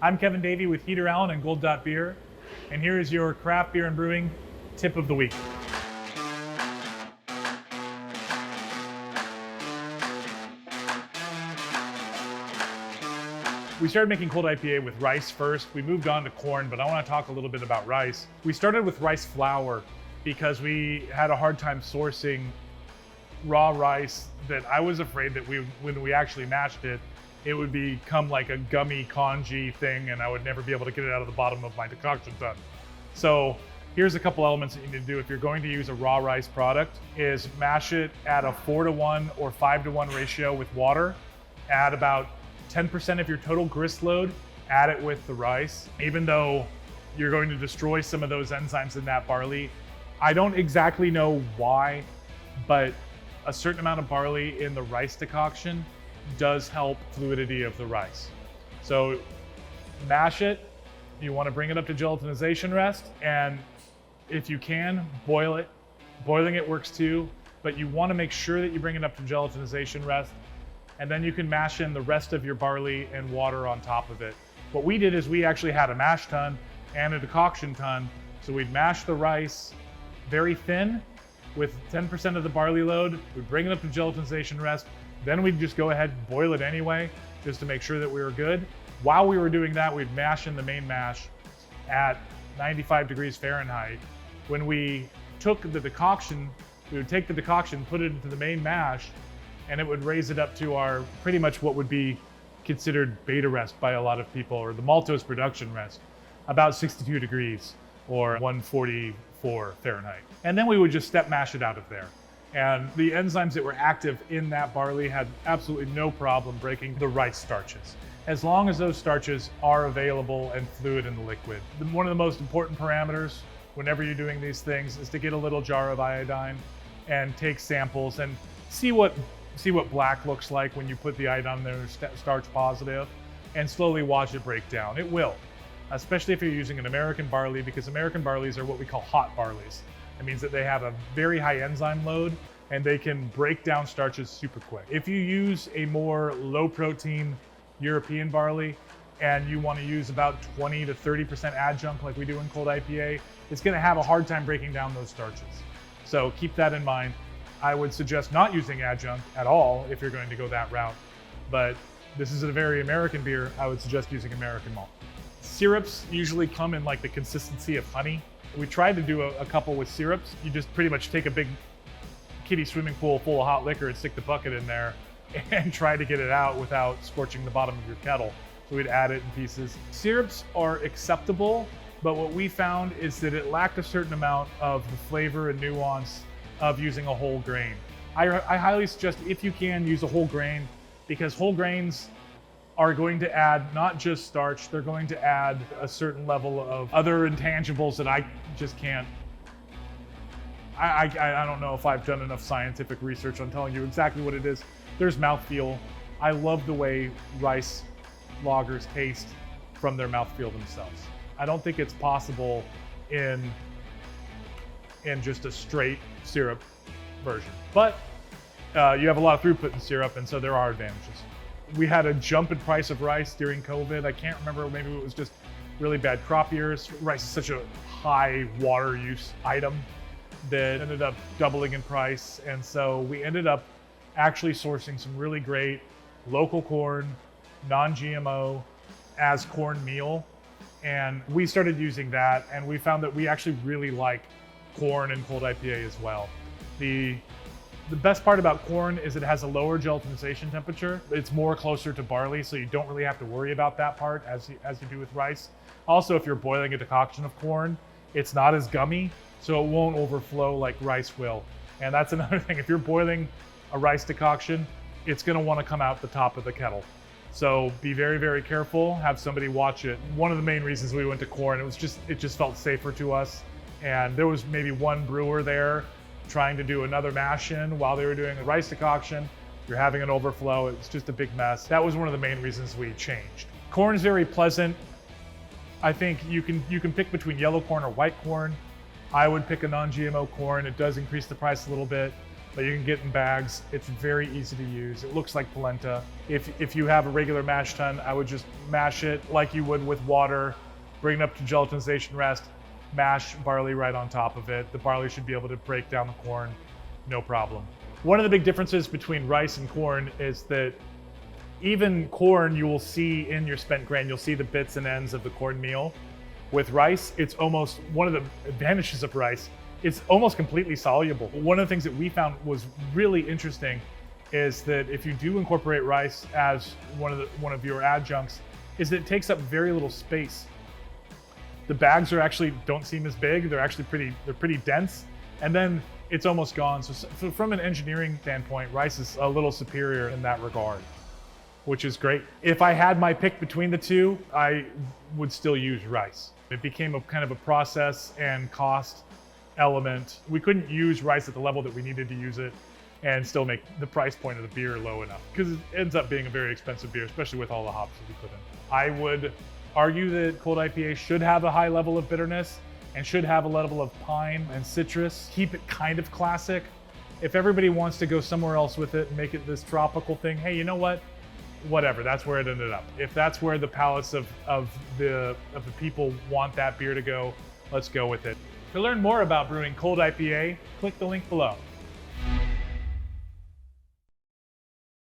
I'm Kevin Davey with Heater Allen and Gold Dot Beer, and here is your craft beer and brewing tip of the week. We started making cold IPA with rice first. We moved on to corn, but I want to talk a little bit about rice. We started with rice flour because we had a hard time sourcing raw rice that I was afraid that when we actually mashed it, it would become like a gummy congee thing and I would never be able to get it out of the bottom of my decoction tun. So here's a couple elements that you need to do if you're going to use a raw rice product is mash it at a 4-to-1 or 5-to-1 ratio with water. Add about 10% of your total grist load, add it with the rice. Even though you're going to destroy some of those enzymes in that barley, I don't exactly know why, but a certain amount of barley in the rice decoction does help fluidity of the rice. So mash it, you want to bring it up to gelatinization rest, and if you can, boil it. Boiling it works too, but you want to make sure that you bring it up to gelatinization rest, and then you can mash in the rest of your barley and water on top of it. What we did is we actually had a mash tun and a decoction tun, so we'd mash the rice very thin with 10% of the barley load, we'd bring it up to gelatinization rest, then we'd just go ahead and boil it anyway, just to make sure that we were good. While we were doing that, we'd mash in the main mash at 95 degrees Fahrenheit. When we took the decoction, we would take the decoction, put it into the main mash, and it would raise it up to our pretty much what would be considered beta rest by a lot of people, or the maltose production rest, about 62 degrees or 144 Fahrenheit. And then we would just step mash it out of there. And the enzymes that were active in that barley had absolutely no problem breaking the rice starches, as long as those starches are available and fluid in the liquid. One of the most important parameters whenever you're doing these things is to get a little jar of iodine and take samples and see what black looks like when you put the iodine there, starch positive, and slowly watch it break down. It will, especially if you're using an American barley, because American barleys are what we call hot barleys. It means that they have a very high enzyme load and they can break down starches super quick. If you use a more low protein European barley and you want to use about 20 to 30% adjunct like we do in cold IPA, it's going to have a hard time breaking down those starches. So keep that in mind. I would suggest not using adjunct at all if you're going to go that route, but this is a very American beer. I would suggest using American malt. Syrups usually come in like the consistency of honey. We tried to do a couple with syrups. You just pretty much take a big kiddie swimming pool full of hot liquor and stick the bucket in there and try to get it out without scorching the bottom of your kettle. So we'd add it in pieces. Syrups are acceptable, but what we found is that it lacked a certain amount of the flavor and nuance of using a whole grain. I highly suggest, if you can, use a whole grain, because whole grains are going to add not just starch, they're going to add a certain level of other intangibles that I just can't. I don't know if I've done enough scientific research on telling you exactly what it is. There's mouthfeel. I love the way rice lagers taste from their mouthfeel themselves. I don't think it's possible in just a straight syrup version. But you have a lot of throughput in syrup, and so there are advantages. We had a jump in price of rice during COVID. I can't remember, maybe it was just really bad crop years. Rice is such a high water use item that ended up doubling in price. And so we ended up actually sourcing some really great local corn, non-GMO, as corn meal. And we started using that, and we found that we actually really like corn and cold IPA as well. The best part about corn is it has a lower gelatinization temperature. It's more closer to barley, so you don't really have to worry about that part as you do with rice. Also, if you're boiling a decoction of corn, it's not as gummy, so it won't overflow like rice will. And that's another thing. If you're boiling a rice decoction, it's going to want to come out the top of the kettle. So be very, very careful. Have somebody watch it. One of the main reasons we went to corn, it just felt safer to us. And there was maybe one brewer there trying to do another mash in while they were doing a rice decoction. You're having an overflow. It's just a big mess. That was one of the main reasons we changed. Corn is very pleasant. I think you can pick between yellow corn or white corn. I would pick a non-GMO corn. It does increase the price a little bit, that you can get in bags. It's very easy to use. It looks like polenta. If you have a regular mash tun, I would just mash it like you would with water, bring it up to gelatinization rest, mash barley right on top of it. The barley should be able to break down the corn, no problem. One of the big differences between rice and corn is that even corn you will see in your spent grain, you'll see the bits and ends of the corn meal. With rice, it's almost, one of the advantages of rice, it's almost completely soluble. One of the things that we found was really interesting is that if you do incorporate rice as one of your adjuncts, is that it takes up very little space. The bags don't seem as big. They're actually pretty dense, and then it's almost gone. So from an engineering standpoint, rice is a little superior in that regard, which is great. If I had my pick between the two, I would still use rice. It became a kind of a process and cost element. We couldn't use rice at the level that we needed to use it and still make the price point of the beer low enough, because it ends up being a very expensive beer, especially with all the hops that we put in. I would argue that cold IPA should have a high level of bitterness and should have a level of pine and citrus. Keep it kind of classic. If everybody wants to go somewhere else with it and make it this tropical thing, hey, you know what? Whatever, that's where it ended up. If that's where the palates of the people want that beer to go, let's go with it. To learn more about brewing cold IPA, click the link below.